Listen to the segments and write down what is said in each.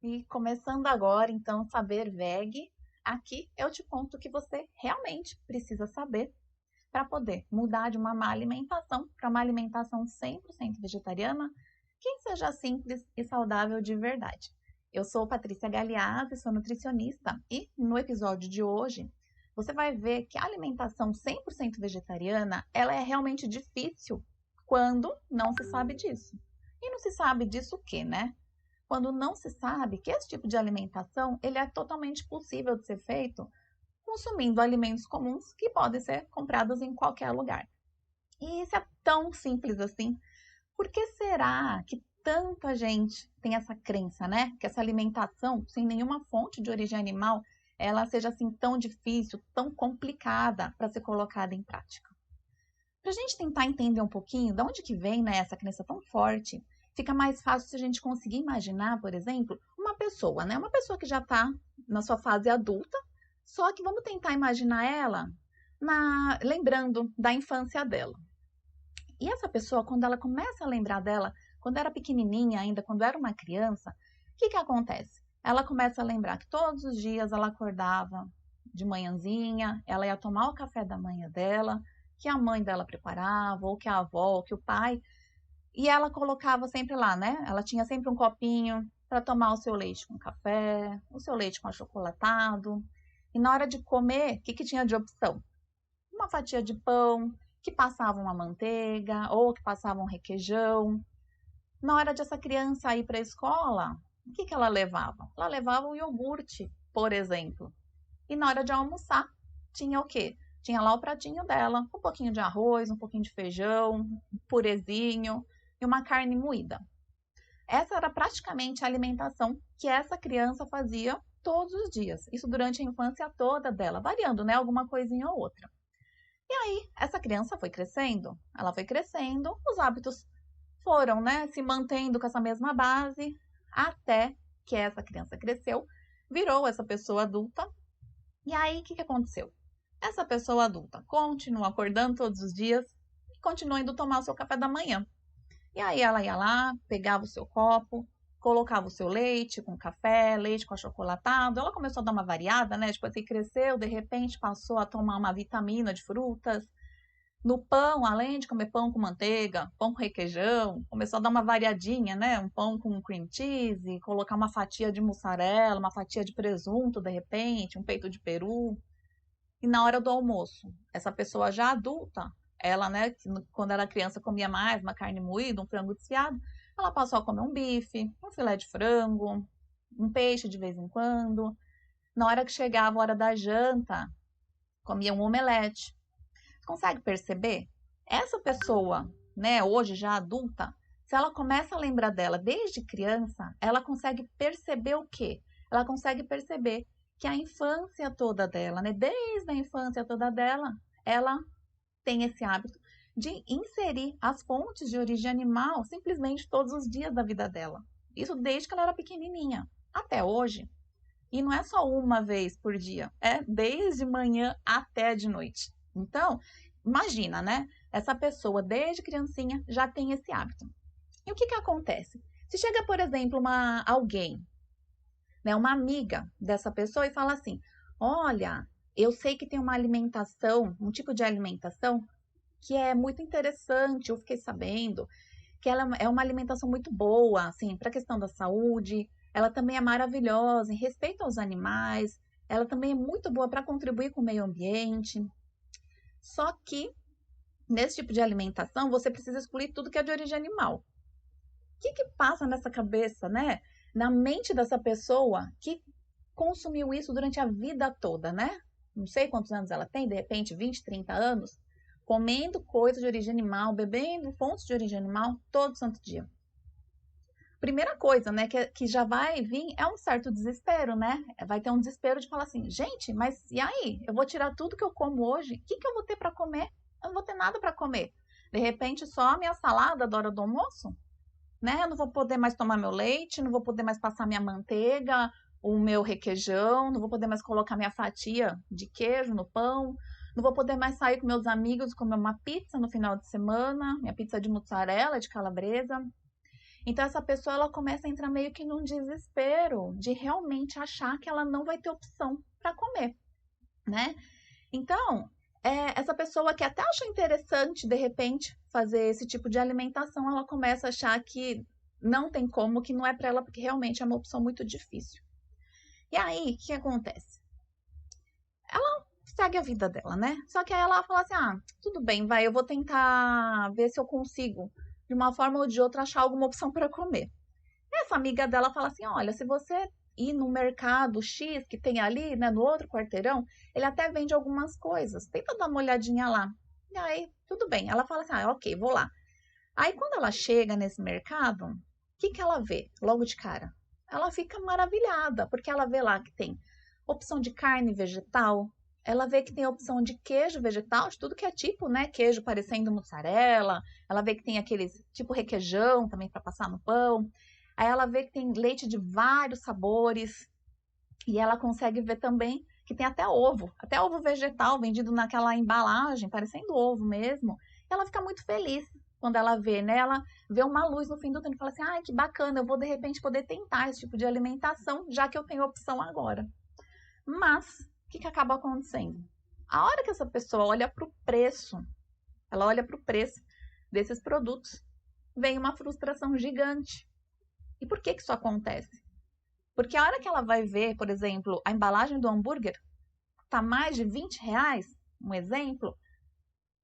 E começando agora, então, Saber Veg, aqui eu te conto o que você realmente precisa saber para poder mudar de uma má alimentação para uma alimentação 100% vegetariana, que seja simples e saudável de verdade. Eu sou Patrícia Galeazzi, sou nutricionista e no episódio de hoje você vai ver que a alimentação 100% vegetariana, ela é realmente difícil quando não se sabe disso. E não se sabe disso o quê, né? Quando não se sabe que esse tipo de alimentação ele é totalmente possível de ser feito consumindo alimentos comuns que podem ser comprados em qualquer lugar. E isso é tão simples assim. Por que será que tanta gente tem essa crença, né? Que essa alimentação sem nenhuma fonte de origem animal, ela seja assim tão difícil, tão complicada para ser colocada em prática. Para a gente tentar entender um pouquinho de onde que vem, né, essa crença tão forte, fica mais fácil se a gente conseguir imaginar, por exemplo, uma pessoa, né? Uma pessoa que já está na sua fase adulta, só que vamos tentar imaginar ela lembrando da infância dela. E essa pessoa, quando ela começa a lembrar dela, quando era pequenininha ainda, quando era uma criança, o que que acontece? Ela começa a lembrar que todos os dias ela acordava de manhãzinha, ela ia tomar o café da manhã dela, que a mãe dela preparava, ou que a avó, ou que o pai, e ela colocava sempre lá, né? Ela tinha sempre um copinho para tomar o seu leite com café, o seu leite com achocolatado. E na hora de comer, o que que tinha de opção? Uma fatia de pão, que passava uma manteiga, ou que passava um requeijão. Na hora de essa criança ir para a escola, o que que ela levava? Ela levava um iogurte, por exemplo. E na hora de almoçar, tinha o quê? Tinha lá o pratinho dela, um pouquinho de arroz, um pouquinho de feijão, um purezinho e uma carne moída. Essa era praticamente a alimentação que essa criança fazia todos os dias. Isso durante a infância toda dela, variando, né? Alguma coisinha ou outra. E aí, essa criança foi crescendo, ela foi crescendo, os hábitos foram, né, se mantendo com essa mesma base, até que essa criança cresceu, virou essa pessoa adulta. E aí, o que que aconteceu? Essa pessoa adulta continua acordando todos os dias e continua indo tomar o seu café da manhã. E aí ela ia lá, pegava o seu copo, colocava o seu leite com café, leite com achocolatado. Ela começou a dar uma variada, né? Tipo assim, cresceu, de repente passou a tomar uma vitamina de frutas. No pão, além de comer pão com manteiga, pão com requeijão, começou a dar uma variadinha, né? Um pão com cream cheese, colocar uma fatia de mussarela, uma fatia de presunto, de repente, um peito de peru. E na hora do almoço, essa pessoa já adulta, ela, né, quando era criança comia mais uma carne moída, um frango desfiado, ela passou a comer um bife, um filé de frango, um peixe de vez em quando. Na hora que chegava a hora da janta, comia um omelete. Você consegue perceber? Essa pessoa, né, hoje já adulta, se ela começa a lembrar dela desde criança, ela consegue perceber o quê? Ela consegue perceber que a infância toda dela, né, desde a infância toda dela, ela tem esse hábito de inserir as fontes de origem animal simplesmente todos os dias da vida dela. Isso desde que ela era pequenininha, até hoje. E não é só uma vez por dia, é desde manhã até de noite. Então, imagina, né? Essa pessoa desde criancinha já tem esse hábito. E o que que acontece? Se chega, por exemplo, alguém, né, uma amiga dessa pessoa e fala assim: "Olha, eu sei que tem uma alimentação, um tipo de alimentação que é muito interessante, eu fiquei sabendo que ela é uma alimentação muito boa, assim, para a questão da saúde. Ela também é maravilhosa em respeito aos animais. Ela também é muito boa para contribuir com o meio ambiente. Só que nesse tipo de alimentação você precisa excluir tudo que é de origem animal. O que que passa nessa cabeça, né? Na mente dessa pessoa que consumiu isso durante a vida toda, né? Não sei quantos anos ela tem, de repente 20, 30 anos, comendo coisas de origem animal, bebendo fontes de origem animal todo santo dia. Primeira coisa, né, que já vai vir é um certo desespero, né? Vai ter um desespero de falar assim, gente, mas e aí? Eu vou tirar tudo que eu como hoje? O que que eu vou ter para comer? Eu não vou ter nada para comer. De repente, só a minha salada da hora do almoço, né? Eu não vou poder mais tomar meu leite, não vou poder mais passar minha manteiga, o meu requeijão, não vou poder mais colocar minha fatia de queijo no pão, não vou poder mais sair com meus amigos comer uma pizza no final de semana, minha pizza de mussarela, de calabresa. Então essa pessoa ela começa a entrar meio que num desespero de realmente achar que ela não vai ter opção para comer, né? Então, essa pessoa que até acha interessante, de repente, fazer esse tipo de alimentação, ela começa a achar que não tem como, que não é para ela, porque realmente é uma opção muito difícil. E aí, o que acontece? Ela segue a vida dela, né? Só que aí ela fala assim: ah, tudo bem, vai, eu vou tentar ver se eu consigo, de uma forma ou de outra, achar alguma opção para comer. Essa amiga dela fala assim: olha, se você ir no mercado X que tem ali, né, no outro quarteirão, ele até vende algumas coisas. Tenta dar uma olhadinha lá. E aí, tudo bem. Ela fala assim: ah, ok, vou lá. Aí, quando ela chega nesse mercado, o que que ela vê logo de cara? Ela fica maravilhada, porque ela vê lá que tem opção de carne vegetal, ela vê que tem opção de queijo vegetal, de tudo que é tipo, né? Queijo parecendo mussarela, ela vê que tem aqueles tipo requeijão também para passar no pão. Aí ela vê que tem leite de vários sabores e ela consegue ver também que tem até ovo vegetal vendido naquela embalagem, parecendo ovo mesmo. E ela fica muito feliz quando ela vê, né? Ela vê uma luz no fim do túnel e fala assim: ai, que bacana, eu vou de repente poder tentar esse tipo de alimentação, já que eu tenho opção agora. Mas, o que acaba acontecendo? A hora que essa pessoa olha para o preço, ela olha para o preço desses produtos, vem uma frustração gigante. E por que isso acontece? Porque a hora que ela vai ver, por exemplo, a embalagem do hambúrguer tá mais de R$ 20, um exemplo,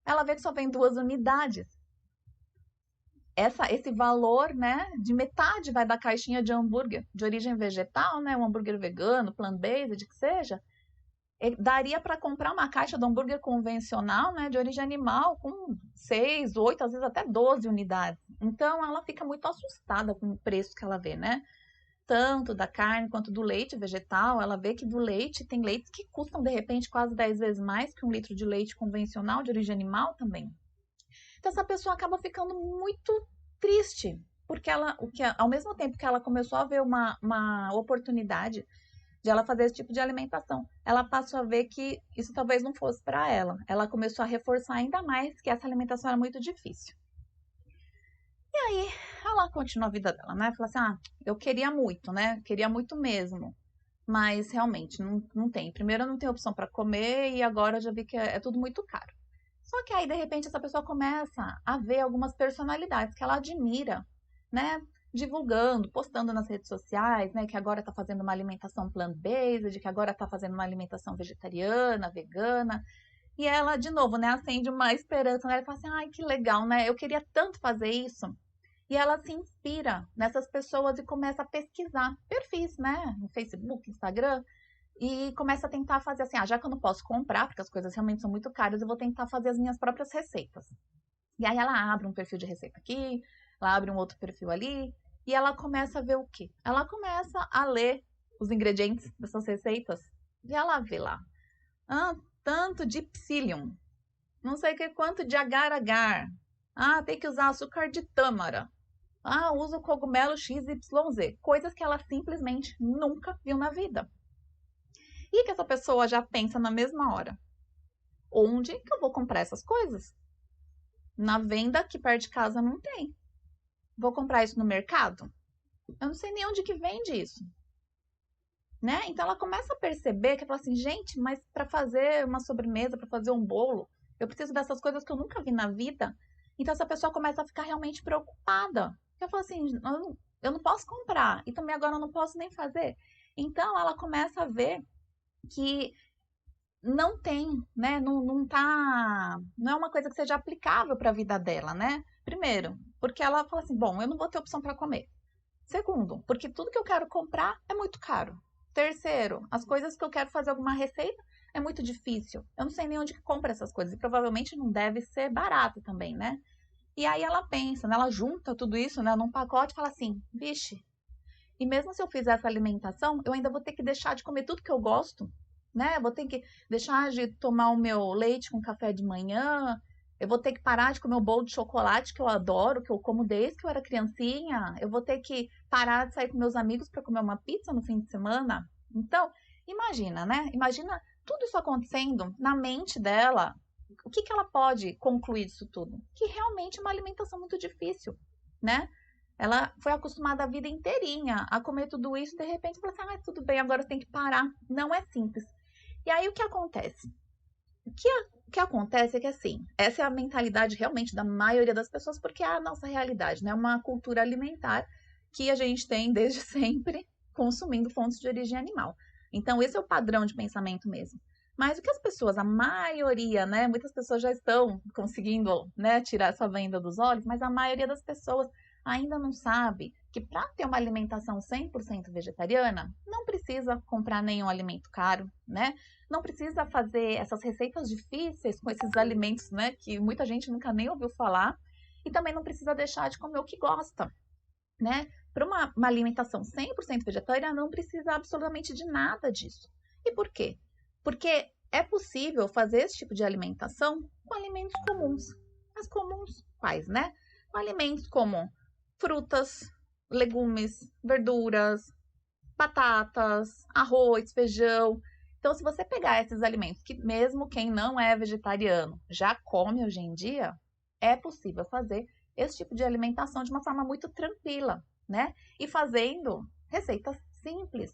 ela vê que só vem 2 unidades. Esse valor, né, de metade vai da caixinha de hambúrguer de origem vegetal, né, um hambúrguer vegano, plant-based, que seja, daria para comprar uma caixa de hambúrguer convencional, né, de origem animal, com 6, 8, às vezes até 12 unidades. Então, ela fica muito assustada com o preço que ela vê, né? Tanto da carne quanto do leite vegetal. Ela vê que do leite tem leites que custam, de repente, quase 10 vezes mais que um litro de leite convencional de origem animal também. Então, essa pessoa acaba ficando muito triste, porque ao mesmo tempo que ela começou a ver uma oportunidade de ela fazer esse tipo de alimentação, ela passou a ver que isso talvez não fosse para ela. Ela começou a reforçar ainda mais que essa alimentação era muito difícil. E aí, ela continua a vida dela, né? Fala assim: ah, eu queria muito, né? Queria muito mesmo. Mas realmente não tem. Primeiro, eu não tenho opção para comer e agora eu já vi que é tudo muito caro. Só que aí, de repente, essa pessoa começa a ver algumas personalidades que ela admira, né? Divulgando, postando nas redes sociais, né? Que agora tá fazendo uma alimentação plant-based, que agora tá fazendo uma alimentação vegetariana, vegana. E ela, de novo, né? Acende uma esperança, né? Ela fala assim: ai, que legal, né? Eu queria tanto fazer isso. E ela se inspira nessas pessoas e começa a pesquisar perfis, né? No Facebook, Instagram, e começa a tentar fazer assim: ah, já que eu não posso comprar, porque as coisas realmente são muito caras, eu vou tentar fazer as minhas próprias receitas. E aí ela abre um perfil de receita aqui, ela abre um outro perfil ali, e ela começa a ver o quê? Ela começa a ler os ingredientes dessas receitas, e ela vê lá: ah, tanto de psyllium, não sei o que quanto de agar-agar. Ah, tem que usar açúcar de tâmara. Ah, usa o cogumelo XYZ. Coisas que ela simplesmente nunca viu na vida. E que essa pessoa já pensa na mesma hora: onde que eu vou comprar essas coisas? Na venda aqui perto de casa não tem. Vou comprar isso no mercado? Eu não sei nem onde que vende isso. Né? Então ela começa a perceber que ela fala assim: gente, mas para fazer uma sobremesa, para fazer um bolo, eu preciso dessas coisas que eu nunca vi na vida. Então essa pessoa começa a ficar realmente preocupada. Eu falo assim: eu não posso comprar e também agora eu não posso nem fazer. Então ela começa a ver que não tem, né? Não é uma coisa que seja aplicável para a vida dela, né? Primeiro, porque ela fala assim: bom, eu não vou ter opção para comer. Segundo, porque tudo que eu quero comprar é muito caro. Terceiro, as coisas que eu quero fazer alguma receita é muito difícil. Eu não sei nem onde que compra essas coisas e provavelmente não deve ser barato também, né? E aí ela pensa, né? Ela junta tudo isso, né, num pacote e fala assim: vixe, e mesmo se eu fizer essa alimentação, eu ainda vou ter que deixar de comer tudo que eu gosto, né? Eu vou ter que deixar de tomar o meu leite com café de manhã, eu vou ter que parar de comer o bolo de chocolate que eu adoro, que eu como desde que eu era criancinha. Eu vou ter que parar de sair com meus amigos para comer uma pizza no fim de semana. Então, imagina, né? Imagina tudo isso acontecendo na mente dela. O que ela pode concluir disso tudo? Que realmente é uma alimentação muito difícil, né? Ela foi acostumada a vida inteirinha a comer tudo isso, de repente fala assim, tudo bem, agora tem que parar. Não é simples. E aí o que acontece? O que acontece é que, assim, essa é a mentalidade realmente da maioria das pessoas, porque é a nossa realidade, né? Uma cultura alimentar que a gente tem desde sempre consumindo fontes de origem animal. Então, esse é o padrão de pensamento mesmo. Mas o que as pessoas, a maioria, né? Muitas pessoas já estão conseguindo, né, tirar essa venda dos olhos, mas a maioria das pessoas ainda não sabe que para ter uma alimentação 100% vegetariana, não precisa comprar nenhum alimento caro, né? Não precisa fazer essas receitas difíceis com esses alimentos, né, que muita gente nunca nem ouviu falar, e também não precisa deixar de comer o que gosta, né? Para uma alimentação 100% vegetariana, não precisa absolutamente de nada disso. E por quê? Porque é possível fazer esse tipo de alimentação com alimentos comuns. Mas comuns quais, né? Com alimentos como frutas, legumes, verduras, batatas, arroz, feijão. Então, se você pegar esses alimentos que mesmo quem não é vegetariano já come hoje em dia, é possível fazer esse tipo de alimentação de uma forma muito tranquila, né? E fazendo receitas simples.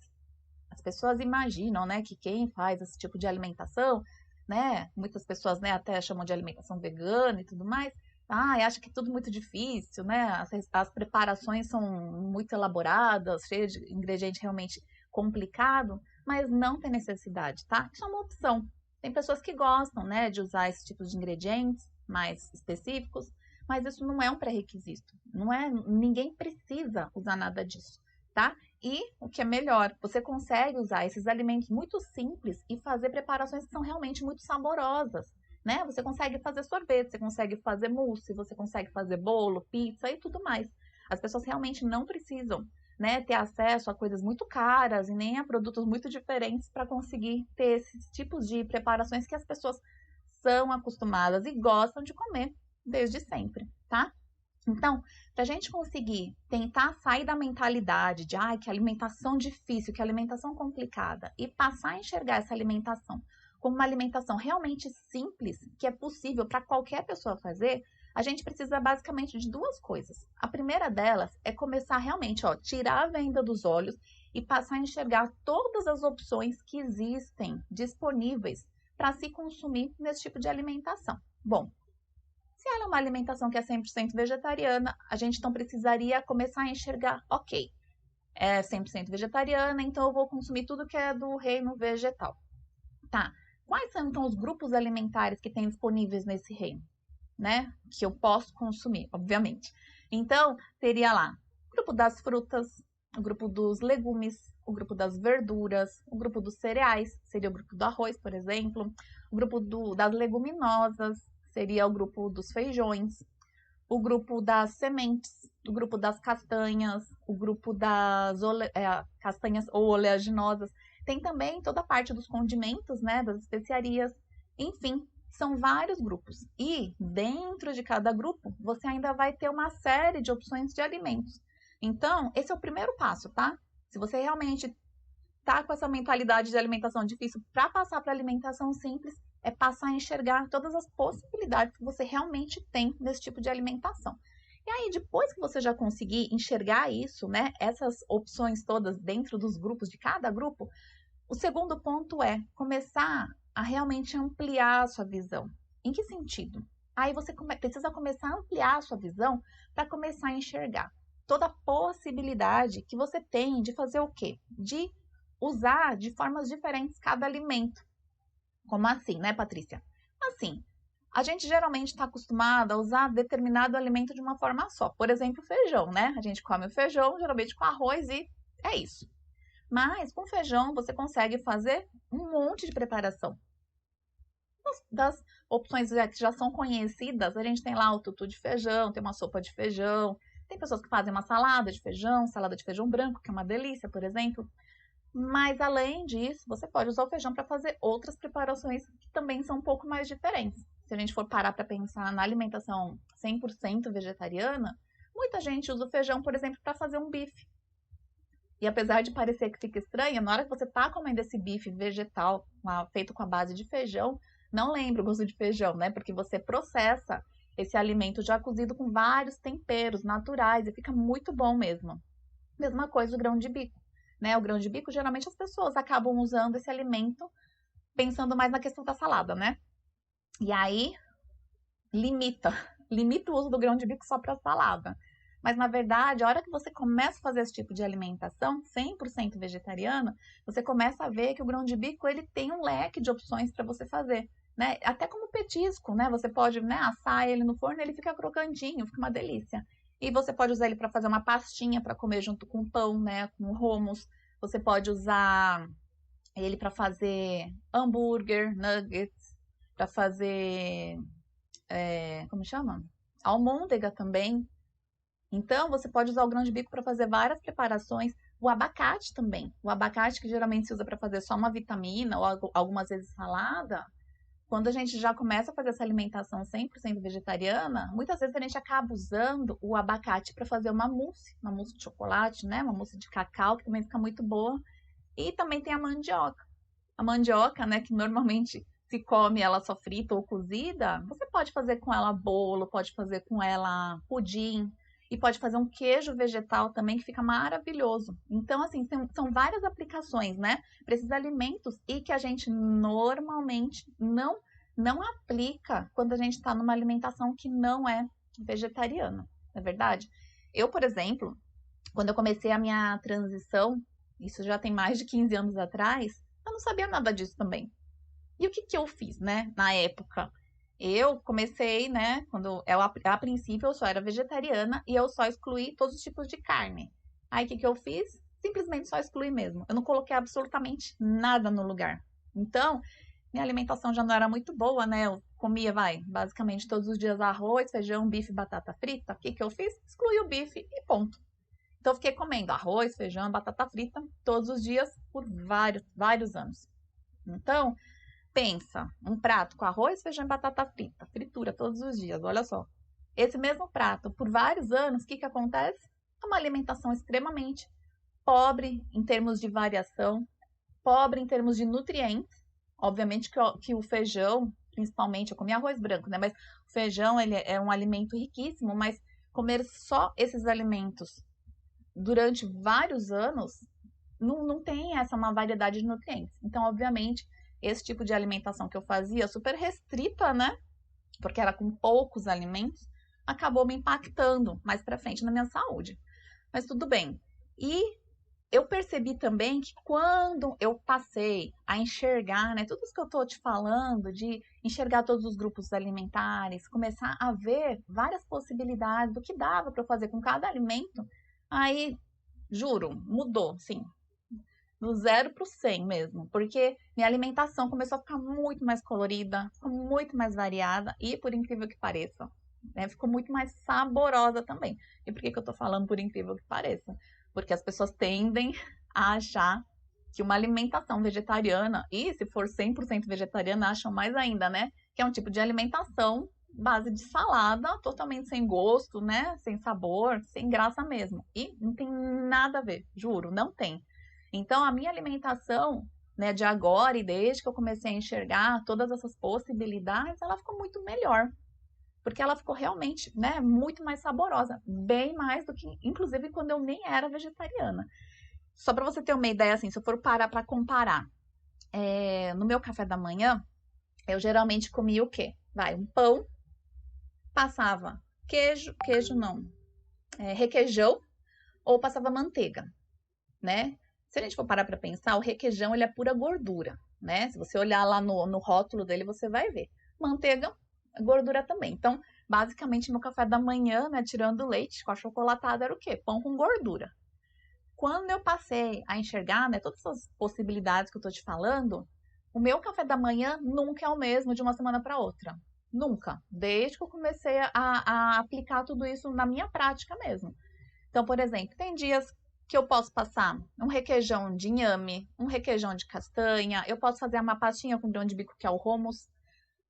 As pessoas imaginam, né, que quem faz esse tipo de alimentação, né, muitas pessoas, né, até chamam de alimentação vegana e tudo mais, acha que é tudo muito difícil, né? As preparações são muito elaboradas, cheias de ingrediente realmente complicado, mas não tem necessidade, tá? Isso é uma opção. Tem pessoas que gostam, né, de usar esse tipo de ingredientes mais específicos, mas isso não é um pré-requisito. Ninguém precisa usar nada disso, tá? E o que é melhor, você consegue usar esses alimentos muito simples e fazer preparações que são realmente muito saborosas, né? Você consegue fazer sorvete, você consegue fazer mousse, você consegue fazer bolo, pizza e tudo mais. As pessoas realmente não precisam, né, ter acesso a coisas muito caras e nem a produtos muito diferentes para conseguir ter esses tipos de preparações que as pessoas são acostumadas e gostam de comer desde sempre, tá? Então, para a gente conseguir tentar sair da mentalidade de que alimentação difícil, que alimentação complicada, e passar a enxergar essa alimentação como uma alimentação realmente simples, que é possível para qualquer pessoa fazer, a gente precisa basicamente de duas coisas. A primeira delas é começar realmente, tirar a venda dos olhos e passar a enxergar todas as opções que existem disponíveis para se consumir nesse tipo de alimentação. Bom, se ela é uma alimentação que é 100% vegetariana, a gente então precisaria começar a enxergar, ok, é 100% vegetariana, então eu vou consumir tudo que é do reino vegetal. Tá, quais são então os grupos alimentares que tem disponíveis nesse reino, né? Que eu posso consumir, obviamente. Então, teria lá o grupo das frutas, o grupo dos legumes, o grupo das verduras, o grupo dos cereais, seria o grupo do arroz, por exemplo, o grupo das leguminosas, seria o grupo dos feijões, o grupo das sementes, o grupo das castanhas, o grupo das castanhas ou oleaginosas. Tem também toda a parte dos condimentos, né, das especiarias. Enfim, são vários grupos. E dentro de cada grupo, você ainda vai ter uma série de opções de alimentos. Então, esse é o primeiro passo, tá? Se você realmente tá com essa mentalidade de alimentação difícil para passar para alimentação simples, é passar a enxergar todas as possibilidades que você realmente tem nesse tipo de alimentação. E aí, depois que você já conseguir enxergar isso, né, essas opções todas dentro dos grupos, de cada grupo, o segundo ponto é começar a realmente ampliar a sua visão. Em que sentido? Aí você precisa começar a ampliar a sua visão para começar a enxergar toda a possibilidade que você tem de fazer o quê? De usar de formas diferentes cada alimento. Como assim, né, Patrícia? Assim, a gente geralmente está acostumado a usar determinado alimento de uma forma só. Por exemplo, feijão, né? A gente come o feijão geralmente com arroz e é isso. Mas com feijão você consegue fazer um monte de preparação. Das opções que já são conhecidas, a gente tem lá o tutu de feijão, tem uma sopa de feijão, tem pessoas que fazem uma salada de feijão branco, que é uma delícia, por exemplo. Mas além disso, você pode usar o feijão para fazer outras preparações que também são um pouco mais diferentes. Se a gente for parar para pensar na alimentação 100% vegetariana, muita gente usa o feijão, por exemplo, para fazer um bife. E apesar de parecer que fica estranha, na hora que você está comendo esse bife vegetal feito com a base de feijão, não lembra o gosto de feijão, né? Porque você processa esse alimento já cozido com vários temperos naturais e fica muito bom mesmo. Mesma coisa o grão de bico, né? O grão de bico, geralmente as pessoas acabam usando esse alimento pensando mais na questão da salada, né? E aí limita, limita o uso do grão de bico só para salada. Mas na verdade, a hora que você começa a fazer esse tipo de alimentação 100% vegetariana, você começa a ver que o grão de bico ele tem um leque de opções para você fazer, né? Até como petisco, né? Você pode, né, assar ele no forno, ele fica crocantinho, fica uma delícia. E você pode usar ele para fazer uma pastinha para comer junto com pão, né, com hummus. Você pode usar ele para fazer hambúrguer, nuggets, para fazer, como chama? Almôndega também. Então, você pode usar o grão de bico para fazer várias preparações. O abacate também. O abacate que geralmente se usa para fazer só uma vitamina ou algumas vezes salada. Quando a gente já começa a fazer essa alimentação 100% vegetariana, muitas vezes a gente acaba usando o abacate para fazer uma mousse de chocolate, né? Uma mousse de cacau, que também fica muito boa. E também tem a mandioca. A mandioca, né, que normalmente se come ela só frita ou cozida, você pode fazer com ela bolo, pode fazer com ela pudim e pode fazer um queijo vegetal também que fica maravilhoso. Então, assim, são várias aplicações, né, para esses alimentos e que a gente normalmente não aplica quando a gente está numa alimentação que não é vegetariana, não é verdade? Eu, por exemplo, quando eu comecei a minha transição, isso já tem mais de 15 anos atrás, eu não sabia nada disso também. E o que que eu fiz, né, na época? Eu comecei, né, a princípio eu só era vegetariana e eu só excluí todos os tipos de carne. Aí o que que eu fiz? Simplesmente só excluí mesmo. Eu não coloquei absolutamente nada no lugar. Então, minha alimentação já não era muito boa, né? Eu comia, basicamente todos os dias arroz, feijão, bife, batata frita. O que que eu fiz? Excluí o bife e ponto. Então, eu fiquei comendo arroz, feijão, batata frita todos os dias por vários anos. Então, pensa, um prato com arroz, feijão e batata frita, fritura todos os dias, olha só. Esse mesmo prato, por vários anos, o que que acontece? É uma alimentação extremamente pobre em termos de variação, pobre em termos de nutrientes. Obviamente que o feijão, principalmente, eu comia arroz branco, né? Mas o feijão, ele é um alimento riquíssimo, mas comer só esses alimentos durante vários anos, não tem uma variedade de nutrientes. Então, obviamente, esse tipo de alimentação que eu fazia, super restrita, né? Porque era com poucos alimentos, acabou me impactando mais pra frente na minha saúde. Mas tudo bem. E eu percebi também que quando eu passei a enxergar, né, tudo isso que eu tô te falando, de enxergar todos os grupos alimentares, começar a ver várias possibilidades do que dava para eu fazer com cada alimento, aí, juro, mudou, sim, do 0 para o 100 mesmo, porque minha alimentação começou a ficar muito mais colorida, ficou muito mais variada e, por incrível que pareça, né, ficou muito mais saborosa também. E por que que eu tô falando por incrível que pareça? Porque as pessoas tendem a achar que uma alimentação vegetariana, e se for 100% vegetariana, acham mais ainda, né? Que é um tipo de alimentação base de salada, totalmente sem gosto, né? Sem sabor, sem graça mesmo. E não tem nada a ver, juro, não tem. Então, a minha alimentação, né, de agora e desde que eu comecei a enxergar todas essas possibilidades, ela ficou muito melhor. Porque ela ficou realmente, né, muito mais saborosa, bem mais do que, inclusive, quando eu nem era vegetariana. Só para você ter uma ideia, assim, se eu for parar para comparar, no meu café da manhã, eu geralmente comia o quê? Um pão, passava queijo não, requeijão, ou passava manteiga, né? Se a gente for parar para pensar, o requeijão ele é pura gordura, né? Se você olhar lá no rótulo dele, você vai ver. Manteiga, gordura também. Então, basicamente, meu café da manhã, né, tirando o leite com achocolatado, era o quê? Pão com gordura. Quando eu passei a enxergar, né, todas essas possibilidades que eu tô te falando, o meu café da manhã nunca é o mesmo de uma semana para outra. Nunca. Desde que eu comecei a aplicar tudo isso na minha prática mesmo. Então, por exemplo, tem dias que eu posso passar um requeijão de inhame, um requeijão de castanha, eu posso fazer uma pastinha com grão de bico, que é o hummus,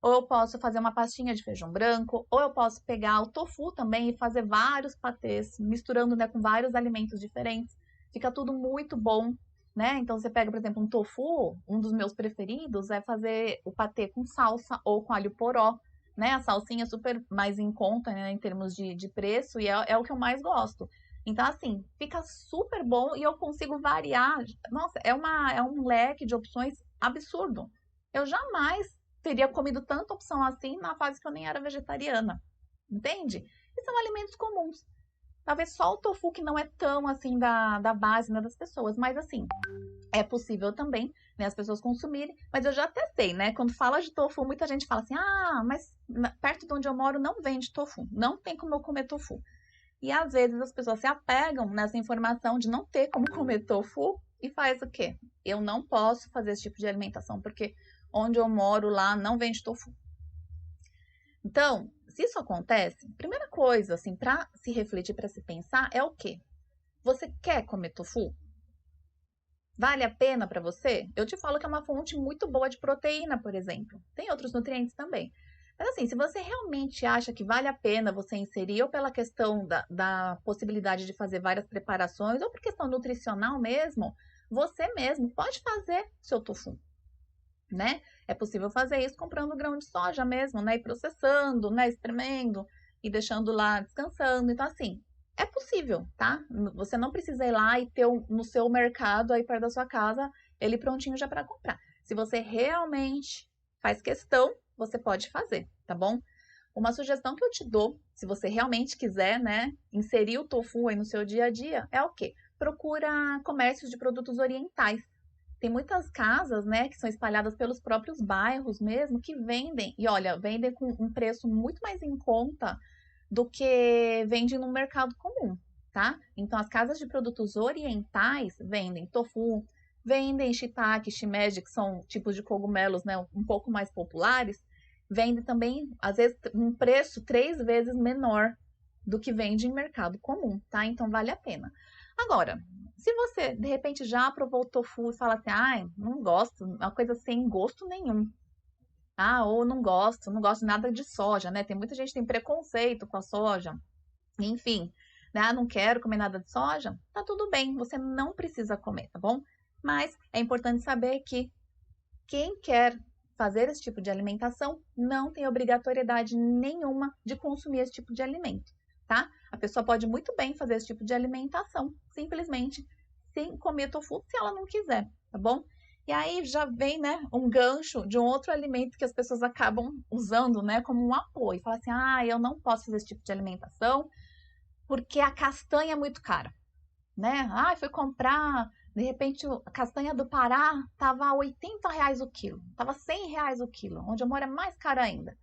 ou eu posso fazer uma pastinha de feijão branco, ou eu posso pegar o tofu também e fazer vários patês, misturando, né, com vários alimentos diferentes. Fica tudo muito bom, né? Então você pega, por exemplo, um tofu, um dos meus preferidos é fazer o patê com salsa ou com alho poró. né? A salsinha super mais em conta, né, em termos de preço, e é o que eu mais gosto. Então, assim, fica super bom e eu consigo variar. Nossa, é um leque de opções absurdo. Eu jamais teria comido tanta opção assim na fase que eu nem era vegetariana. Entende? E são alimentos comuns. Talvez só o tofu que não é tão assim da base, né, das pessoas, mas assim, é possível também, né, as pessoas consumirem, mas eu já testei, né? Quando fala de tofu, muita gente fala assim: "Ah, mas perto de onde eu moro não vende tofu, não tem como eu comer tofu". E às vezes as pessoas se apegam nessa informação de não ter como comer tofu e faz o quê? Eu não posso fazer esse tipo de alimentação porque onde eu moro lá não vende tofu. Então, se isso acontece, primeira coisa, assim, para se refletir, para se pensar, é o quê? Você quer comer tofu? Vale a pena para você? Eu te falo que é uma fonte muito boa de proteína, por exemplo. Tem outros nutrientes também. Mas assim, se você realmente acha que vale a pena você inserir, ou pela questão da possibilidade de fazer várias preparações, ou por questão nutricional mesmo, você mesmo pode fazer seu tofu, né? É possível fazer isso comprando grão de soja mesmo, né? E processando, né? Espremendo e deixando lá descansando. Então, assim, é possível, tá? Você não precisa ir lá e ter no seu mercado aí perto da sua casa ele prontinho já para comprar. Se você realmente faz questão, você pode fazer, tá bom? Uma sugestão que eu te dou, se você realmente quiser, né, inserir o tofu aí no seu dia a dia, é o quê? Procura comércios de produtos orientais. Tem muitas casas, né, que são espalhadas pelos próprios bairros mesmo, que vendem, e olha, vendem com um preço muito mais em conta do que vende no mercado comum, tá? Então, as casas de produtos orientais vendem tofu, vendem shiitake, shimeji, que são tipos de cogumelos, né, um pouco mais populares, vende também, às vezes, um preço 3 vezes menor do que vende em mercado comum, tá? Então, vale a pena. Agora, se você, de repente, já provou o tofu e fala assim, ai, não gosto, uma coisa sem gosto nenhum. Ah, ou não gosto nada de soja, né? Tem muita gente que tem preconceito com a soja. Enfim, né? Ah, não quero comer nada de soja. Tá tudo bem, você não precisa comer, tá bom? Mas é importante saber que quem quer fazer esse tipo de alimentação não tem obrigatoriedade nenhuma de consumir esse tipo de alimento, tá? A pessoa pode muito bem fazer esse tipo de alimentação, simplesmente sem comer tofu, se ela não quiser, tá bom? E aí já vem, né, um gancho de um outro alimento que as pessoas acabam usando, né, como um apoio. Fala assim, ah, eu não posso fazer esse tipo de alimentação porque a castanha é muito cara, né? Ah, fui comprar, de repente, a castanha do Pará tava R$ 80 o quilo, tava R$ 100 o quilo, onde eu moro é mais cara ainda.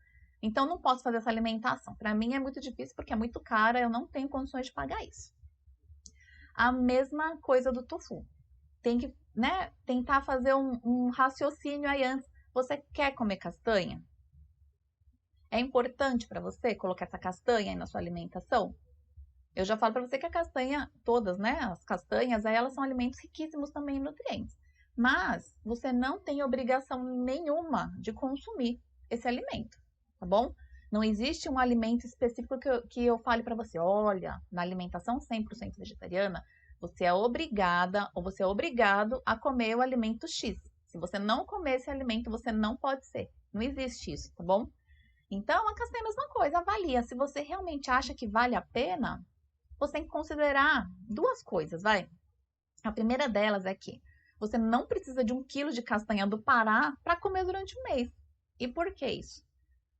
Então, não posso fazer essa alimentação. Para mim é muito difícil porque é muito cara, eu não tenho condições de pagar isso. A mesma coisa do tofu. Tem que, né, tentar fazer um raciocínio aí antes. Você quer comer castanha? É importante para você colocar essa castanha aí na sua alimentação? Eu já falo para você que a castanha, todas, né? As castanhas, aí elas são alimentos riquíssimos também em nutrientes. Mas você não tem obrigação nenhuma de consumir esse alimento, tá bom? Não existe um alimento específico que eu fale para você, olha, na alimentação 100% vegetariana, você é obrigada ou você é obrigado a comer o alimento X. Se você não comer esse alimento, você não pode ser. Não existe isso, tá bom? Então, a castanha é a mesma coisa, avalia. Se você realmente acha que vale a pena, você tem que considerar duas coisas, vai. A primeira delas é que você não precisa de 1 quilo de castanha do Pará para comer durante um mês. E por que isso?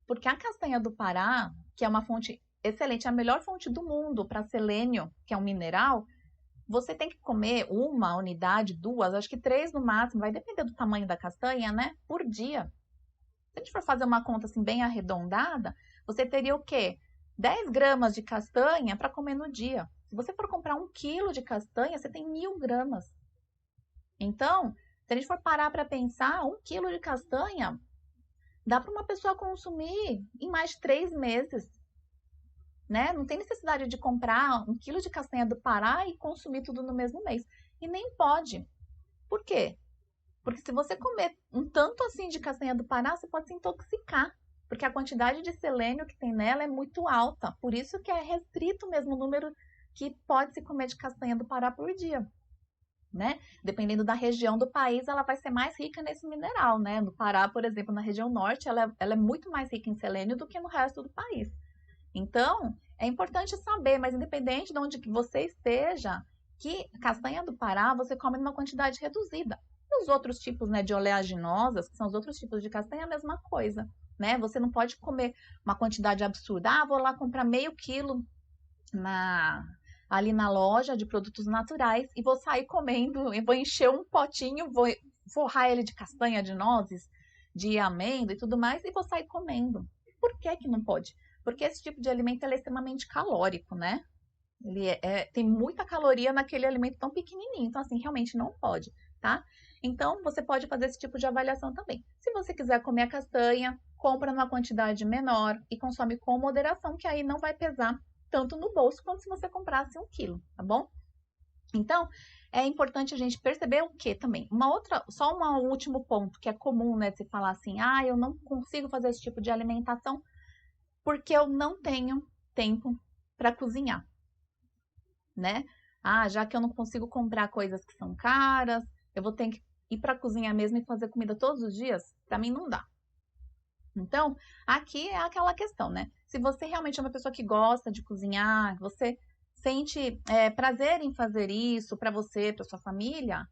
Porque a castanha do Pará, que é uma fonte excelente, é a melhor fonte do mundo para selênio, que é um mineral, você tem que comer 1 unidade, 2, acho que 3 no máximo, vai depender do tamanho da castanha, né? Por dia. Se a gente for fazer uma conta assim bem arredondada, você teria o quê? 10 gramas de castanha para comer no dia. Se você for comprar 1 quilo de castanha, você tem 1.000 gramas. Então, se a gente for parar para pensar, 1 quilo de castanha dá para uma pessoa consumir em mais de 3 meses, né? Não tem necessidade de comprar 1 quilo de castanha do Pará e consumir tudo no mesmo mês. E nem pode. Por quê? Porque se você comer um tanto assim de castanha do Pará, você pode se intoxicar. Porque a quantidade de selênio que tem nela é muito alta. Por isso que é restrito mesmo o número que pode se comer de castanha do Pará por dia. né? Dependendo da região do país, ela vai ser mais rica nesse mineral, né? No Pará, por exemplo, na região norte, ela é muito mais rica em selênio do que no resto do país. Então, é importante saber, mas independente de onde que você esteja, que castanha do Pará você come numa quantidade reduzida. E os outros tipos, né, de oleaginosas, que são os outros tipos de castanha, é a mesma coisa, né? Você não pode comer uma quantidade absurda. Ah, vou lá comprar meio quilo ali na loja de produtos naturais e vou sair comendo, eu vou encher um potinho, vou forrar ele de castanha, de nozes, de amêndoa e tudo mais, e vou sair comendo. Por que que não pode? Porque esse tipo de alimento é extremamente calórico, né? Ele tem muita caloria naquele alimento tão pequenininho, então assim, realmente não pode, tá? Então, você pode fazer esse tipo de avaliação também. Se você quiser comer a castanha, compra numa quantidade menor e consome com moderação, que aí não vai pesar tanto no bolso quanto se você comprasse 1 quilo, tá bom? Então, é importante a gente perceber o que também. Só um último ponto que é comum, né, de se falar assim, ah, eu não consigo fazer esse tipo de alimentação porque eu não tenho tempo para cozinhar, né? Ah, já que eu não consigo comprar coisas que são caras, eu vou ter que ir para a cozinha mesmo e fazer comida todos os dias? Para mim não dá. Então, aqui é aquela questão, né? Se você realmente é uma pessoa que gosta de cozinhar, você sente prazer em fazer isso para você, para sua família,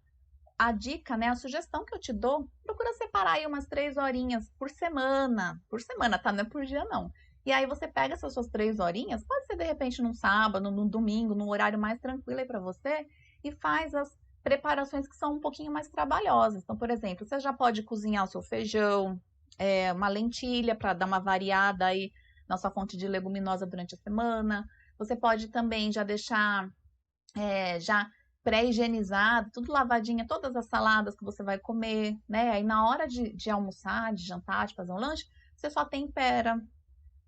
a dica, né, a sugestão que eu te dou, procura separar aí umas 3 horinhas por semana, tá? Não é por dia, não. E aí você pega essas suas 3 horinhas, pode ser de repente num sábado, num domingo, num horário mais tranquilo aí para você, e faz as preparações que são um pouquinho mais trabalhosas. Então, por exemplo, você já pode cozinhar o seu feijão, uma lentilha para dar uma variada aí na sua fonte de leguminosa durante a semana. Você pode também já deixar já pré-higienizado, tudo lavadinha, todas as saladas que você vai comer, né? Aí na hora de almoçar, de jantar, de fazer um lanche, você só tempera.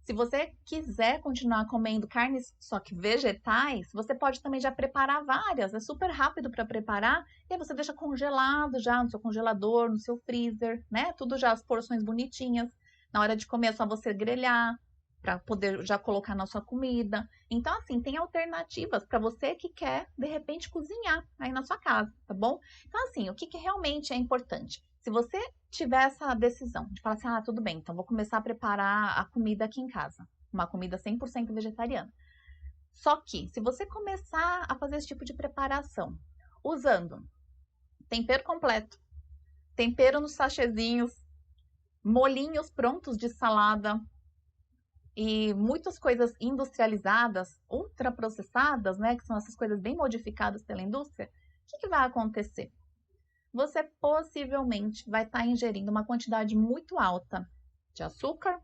Se você quiser continuar comendo carnes, só que vegetais, você pode também já preparar várias. É super rápido para preparar. E aí você deixa congelado já no seu congelador, no seu freezer, né? Tudo já as porções bonitinhas. Na hora de comer é só você grelhar para poder já colocar na sua comida. Então, assim, tem alternativas para você que quer, de repente, cozinhar aí na sua casa, tá bom? Então, assim, o que realmente é importante? Se você tiver essa decisão de falar assim, ah, tudo bem, então vou começar a preparar a comida aqui em casa, uma comida 100% vegetariana. Só que, se você começar a fazer esse tipo de preparação, usando tempero completo, tempero nos sachêzinhos, molhinhos prontos de salada e muitas coisas industrializadas, ultraprocessadas, né, que são essas coisas bem modificadas pela indústria, o que vai acontecer? Você possivelmente vai estar ingerindo uma quantidade muito alta de açúcar,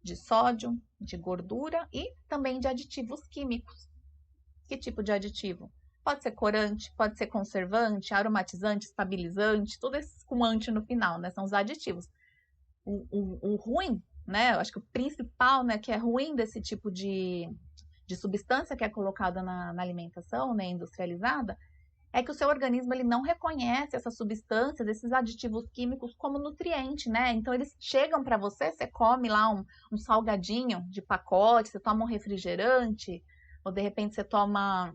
de sódio, de gordura e também de aditivos químicos. Que tipo de aditivo? Pode ser corante, pode ser conservante, aromatizante, estabilizante, tudo isso com ante no final, né? São os aditivos. O ruim, né? Eu acho que o principal, né, que é ruim desse tipo de substância que é colocada na alimentação, né, industrializada, é que o seu organismo ele não reconhece essas substâncias, esses aditivos químicos como nutriente, né? Então eles chegam para você, você come lá um salgadinho de pacote, você toma um refrigerante, ou de repente você toma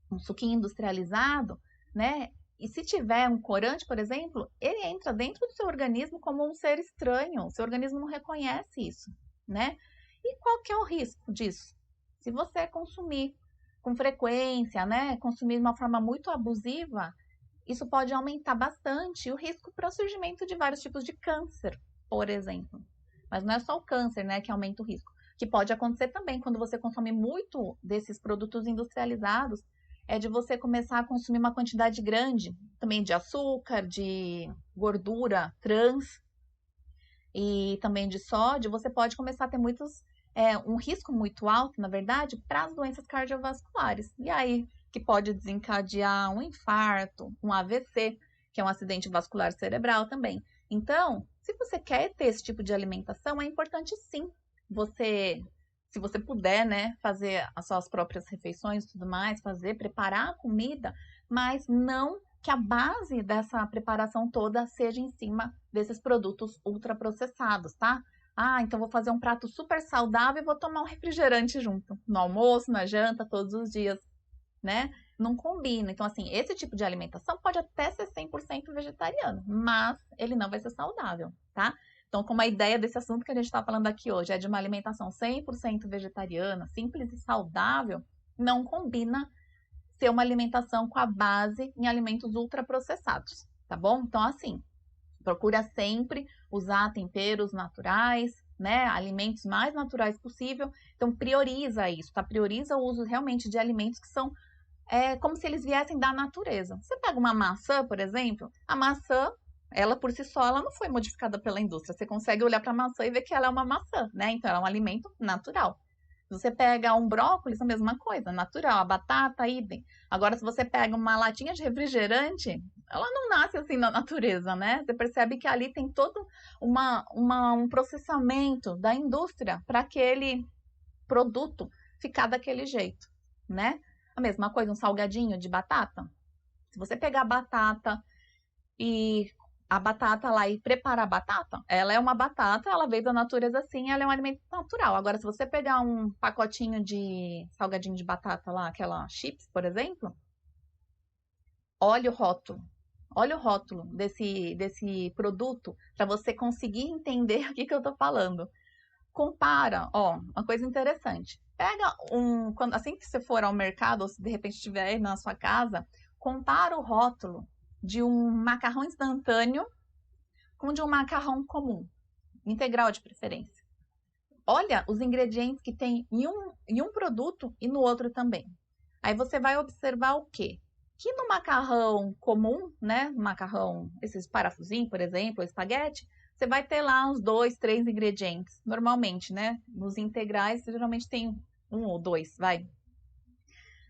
um suquinho industrializado, né? E se tiver um corante, por exemplo, ele entra dentro do seu organismo como um ser estranho. O seu organismo não reconhece isso, né? E qual que é o risco disso? Se você consumir com frequência, né, consumir de uma forma muito abusiva, isso pode aumentar bastante o risco para o surgimento de vários tipos de câncer, por exemplo. Mas não é só o câncer, né, que aumenta o risco. O que pode acontecer também quando você consome muito desses produtos industrializados, é de você começar a consumir uma quantidade grande também de açúcar, de gordura trans e também de sódio. Você pode começar a ter um risco muito alto, na verdade, para as doenças cardiovasculares. E aí, que pode desencadear um infarto, um AVC, que é um acidente vascular cerebral também. Então, se você quer ter esse tipo de alimentação, é importante sim se você puder, né, fazer as suas próprias refeições e tudo mais, preparar a comida, mas não que a base dessa preparação toda seja em cima desses produtos ultraprocessados, tá? Ah, então vou fazer um prato super saudável e vou tomar um refrigerante junto, no almoço, na janta, todos os dias, né? não combina. Então, assim, esse tipo de alimentação pode até ser 100% vegetariano, mas ele não vai ser saudável, tá? Então, como a ideia desse assunto que a gente está falando aqui hoje é de uma alimentação 100% vegetariana, simples e saudável, não combina ser uma alimentação com a base em alimentos ultraprocessados, tá bom? Então, assim, procura sempre usar temperos naturais, né? Alimentos mais naturais possível. Então, prioriza isso, tá? Prioriza o uso realmente de alimentos que são como se eles viessem da natureza. Você pega uma maçã, por exemplo, a maçã, ela por si só, ela não foi modificada pela indústria. Você consegue olhar para a maçã e ver que ela é uma maçã, né? Então, ela é um alimento natural. Se você pega um brócolis, a mesma coisa, natural. A batata, idem. Agora, se você pega uma latinha de refrigerante, ela não nasce assim na natureza, né? Você percebe que ali tem todo um processamento da indústria para aquele produto ficar daquele jeito, né? A mesma coisa, um salgadinho de batata. Se você pegar a batata lá e preparar a batata, ela é uma batata, ela veio da natureza assim, ela é um alimento natural. Agora, se você pegar um pacotinho de salgadinho de batata lá, aquela chips, por exemplo, olha o rótulo. Olha o rótulo desse produto para você conseguir entender o que eu tô falando. Compara, ó, uma coisa interessante. Pega assim que você for ao mercado, ou se de repente estiver aí na sua casa, compara o rótulo de um macarrão instantâneo com de um macarrão comum, integral de preferência. Olha os ingredientes que tem em um produto e no outro também. Aí você vai observar o quê? Que no macarrão comum, né, macarrão, esses parafusinhos, por exemplo, espaguete, você vai ter lá uns 2, 3 ingredientes, normalmente, né? Nos integrais, geralmente tem 1 ou 2, vai.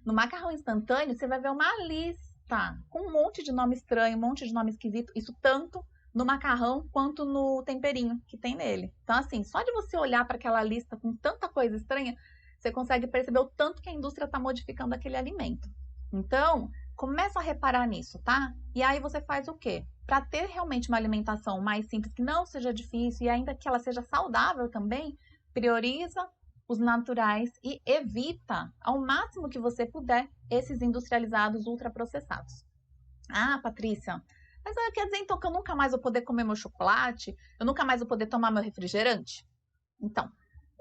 No macarrão instantâneo, você vai ver uma lista com um monte de nome estranho, um monte de nome esquisito, isso tanto no macarrão quanto no temperinho que tem nele. Então, assim, só de você olhar para aquela lista com tanta coisa estranha, você consegue perceber o tanto que a indústria está modificando aquele alimento. Então, começa a reparar nisso, tá? E aí você faz o quê? Para ter realmente uma alimentação mais simples, que não seja difícil e ainda que ela seja saudável também, prioriza os naturais e evita ao máximo que você puder esses industrializados ultraprocessados. Ah, Patrícia, mas quer dizer então que eu nunca mais vou poder comer meu chocolate? Eu nunca mais vou poder tomar meu refrigerante? Então,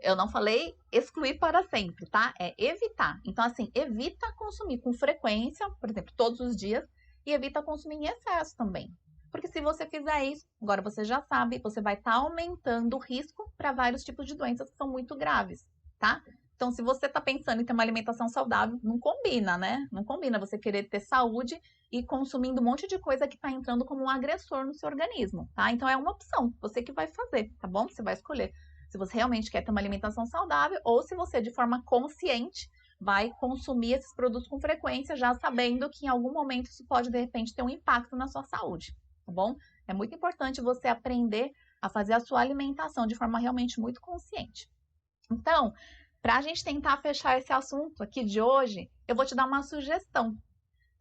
eu não falei excluir para sempre, tá? É evitar. Então, assim, evita consumir com frequência, por exemplo, todos os dias, e evita consumir em excesso também. Porque se você fizer isso, agora você já sabe, você vai estar aumentando o risco para vários tipos de doenças que são muito graves, tá? Então, se você está pensando em ter uma alimentação saudável, não combina, né? Não combina você querer ter saúde e consumindo um monte de coisa que está entrando como um agressor no seu organismo, tá? Então, é uma opção, você que vai fazer, tá bom? Você vai escolher se você realmente quer ter uma alimentação saudável ou se você, de forma consciente, vai consumir esses produtos com frequência, já sabendo que em algum momento isso pode, de repente, ter um impacto na sua saúde, tá bom? É muito importante você aprender a fazer a sua alimentação de forma realmente muito consciente. Então, para a gente tentar fechar esse assunto aqui de hoje, eu vou te dar uma sugestão.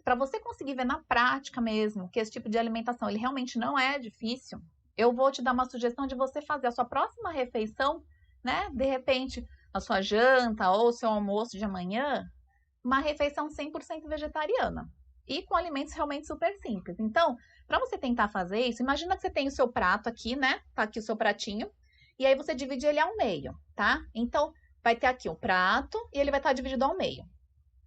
Para você conseguir ver na prática mesmo que esse tipo de alimentação ele realmente não é difícil, eu vou te dar uma sugestão de você fazer a sua próxima refeição, né? De repente, a sua janta ou seu almoço de amanhã, uma refeição 100% vegetariana e com alimentos realmente super simples. Então, para você tentar fazer isso, imagina que você tem o seu prato aqui, né? Tá aqui o seu pratinho, e aí você divide ele ao meio, tá? Então, vai ter aqui um prato e ele vai estar dividido ao meio.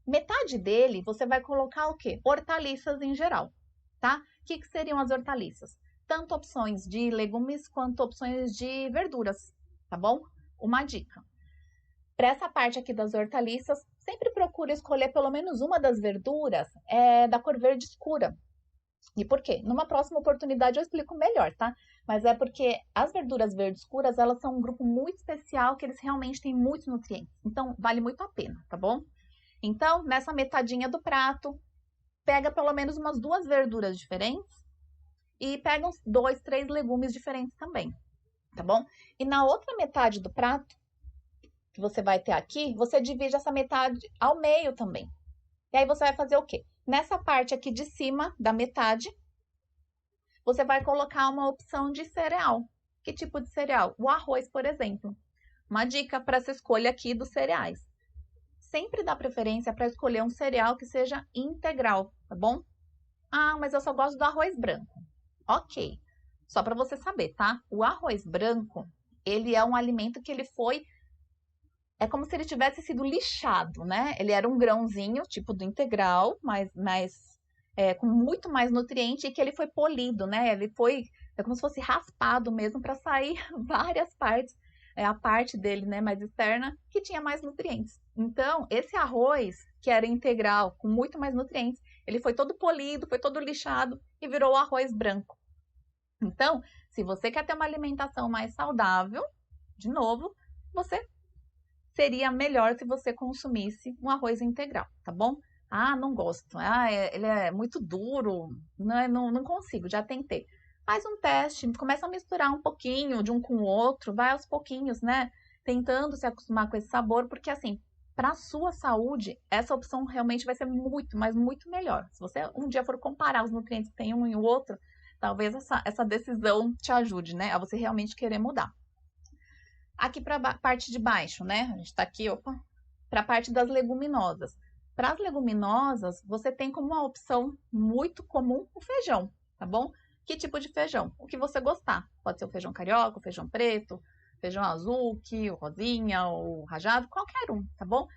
Metade dele você vai colocar o quê? Hortaliças em geral, tá? O que seriam as hortaliças? Tanto opções de legumes quanto opções de verduras, tá bom? Uma dica. Para essa parte aqui das hortaliças, sempre procure escolher pelo menos uma das verduras da cor verde escura. E por quê? Numa próxima oportunidade eu explico melhor, tá? Mas é porque as verduras verdes escuras, elas são um grupo muito especial que eles realmente têm muitos nutrientes. Então, vale muito a pena, tá bom? Então, nessa metadinha do prato, pega pelo menos umas 2 verduras diferentes e pega uns 2, 3 legumes diferentes também, tá bom? E na outra metade do prato, que você vai ter aqui, você divide essa metade ao meio também. E aí você vai fazer o quê? Nessa parte aqui de cima da metade, você vai colocar uma opção de cereal. Que tipo de cereal? O arroz, por exemplo. Uma dica para essa escolha aqui dos cereais. sempre dá preferência para escolher um cereal que seja integral, tá bom? Ah, mas eu só gosto do arroz branco. Ok. Só para você saber, tá? O arroz branco, ele é um alimento que ele foi... É como se ele tivesse sido lixado, né? Ele era um grãozinho, tipo do integral, mas com muito mais nutriente e que ele foi polido, né? Ele foi... É como se fosse raspado mesmo para sair várias partes. A parte dele, né, mais externa, que tinha mais nutrientes. Então, esse arroz, que era integral, com muito mais nutrientes, ele foi todo polido, foi todo lixado e virou o arroz branco. Então, se você quer ter uma alimentação mais saudável, de novo, você seria melhor se você consumisse um arroz integral, tá bom? Ah, não gosto. Ah, ele é muito duro. Não consigo, já tentei. Faz um teste, começa a misturar um pouquinho de um com o outro, vai aos pouquinhos, né? Tentando se acostumar com esse sabor, porque assim, para a sua saúde, essa opção realmente vai ser muito, mas muito melhor. Se você um dia for comparar os nutrientes que tem um e o outro, talvez essa decisão te ajude, né? A você realmente querer mudar. Aqui para a parte de baixo, né? A gente está aqui, opa, para a parte das leguminosas. Para as leguminosas, você tem como uma opção muito comum o feijão, tá bom? Que tipo de feijão? O que você gostar. Pode ser o feijão carioca, o feijão preto, feijão azul, o rosinha, o rajado, qualquer um, tá bom?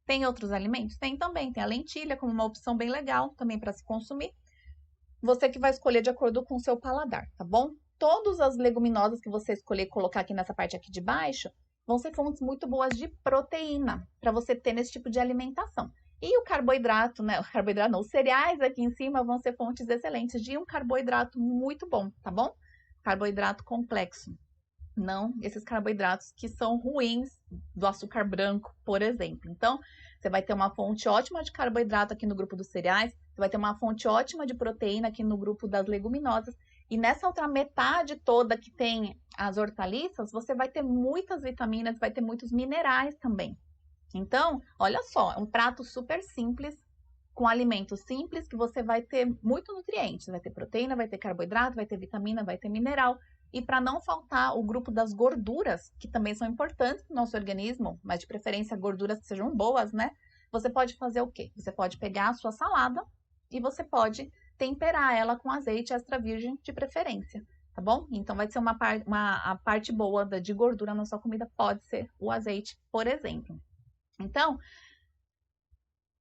Tem outros alimentos? Tem também. Tem a lentilha como uma opção bem legal também para se consumir. Você que vai escolher de acordo com o seu paladar, tá bom? Todas as leguminosas que você escolher colocar aqui nessa parte aqui de baixo vão ser fontes muito boas de proteína para você ter nesse tipo de alimentação. E o carboidrato, né? O carboidrato não, os cereais aqui em cima vão ser fontes excelentes de um carboidrato muito bom, tá bom? Carboidrato complexo. Não esses carboidratos que são ruins do açúcar branco, por exemplo. Então, você vai ter uma fonte ótima de carboidrato aqui no grupo dos cereais, você vai ter uma fonte ótima de proteína aqui no grupo das leguminosas, e nessa outra metade toda que tem as hortaliças, você vai ter muitas vitaminas, vai ter muitos minerais também. Então, olha só, é um prato super simples, com alimentos simples, que você vai ter muito nutrientes. Vai ter proteína, vai ter carboidrato, vai ter vitamina, vai ter mineral. E para não faltar o grupo das gorduras, que também são importantes no nosso organismo, mas de preferência gorduras que sejam boas, né? Você pode fazer o quê? Você pode pegar a sua salada e você pode temperar ela com azeite extra virgem de preferência, tá bom? Então vai ser a parte boa de gordura na sua comida, pode ser o azeite, por exemplo. Então,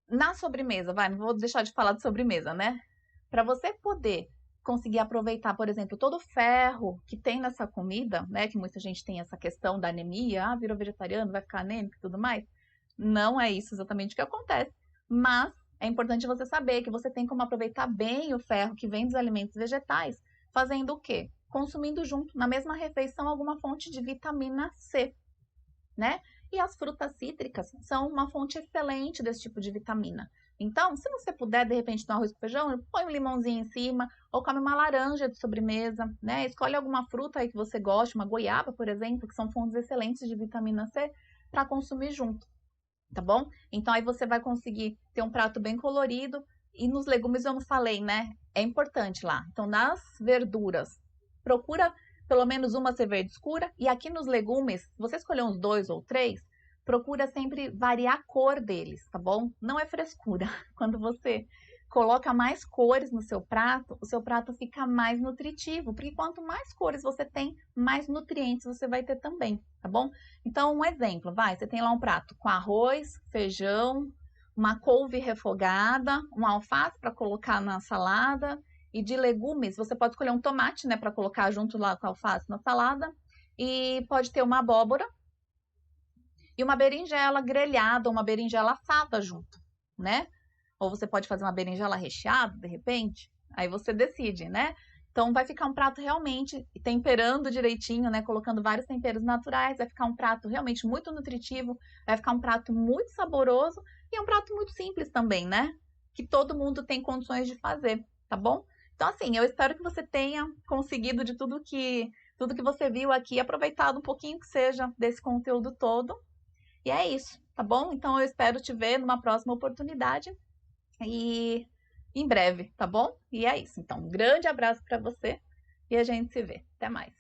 na sobremesa, não vou deixar de falar de sobremesa, né? Para você poder conseguir aproveitar, por exemplo, todo o ferro que tem nessa comida, né? Que muita gente tem essa questão da anemia, virou vegetariano, vai ficar anêmico e tudo mais. Não é isso exatamente o que acontece, mas é importante você saber que você tem como aproveitar bem o ferro que vem dos alimentos vegetais, fazendo o quê? Consumindo junto, na mesma refeição, alguma fonte de vitamina C, né? E as frutas cítricas são uma fonte excelente desse tipo de vitamina. Então, se você puder, de repente, no arroz com feijão, põe um limãozinho em cima, ou come uma laranja de sobremesa, né? Escolhe alguma fruta aí que você goste, uma goiaba, por exemplo, que são fontes excelentes de vitamina C, para consumir junto, tá bom? Então, aí você vai conseguir ter um prato bem colorido. E nos legumes, eu não falei, né? É importante lá. Então, nas verduras, procura pelo menos uma ser verde escura. E aqui nos legumes, se você escolher uns 2 ou 3, procura sempre variar a cor deles, tá bom? Não é frescura. Quando você coloca mais cores no seu prato, o seu prato fica mais nutritivo, porque quanto mais cores você tem, mais nutrientes você vai ter também, tá bom? Então, um exemplo, você tem lá um prato com arroz, feijão, uma couve refogada, uma alface para colocar na salada, e de legumes, você pode escolher um tomate, né, para colocar junto lá com a alface na salada, e pode ter uma abóbora e uma berinjela grelhada, uma berinjela assada junto, né? Ou você pode fazer uma berinjela recheada, de repente, aí você decide, né? Então vai ficar um prato realmente temperando direitinho, né? Colocando vários temperos naturais, vai ficar um prato realmente muito nutritivo, vai ficar um prato muito saboroso e é um prato muito simples também, né? Que todo mundo tem condições de fazer, tá bom? Então, assim, eu espero que você tenha conseguido de tudo que você viu aqui, aproveitado um pouquinho que seja desse conteúdo todo. E é isso, tá bom? Então, eu espero te ver numa próxima oportunidade e em breve, tá bom? E é isso. Então, um grande abraço para você e a gente se vê. Até mais.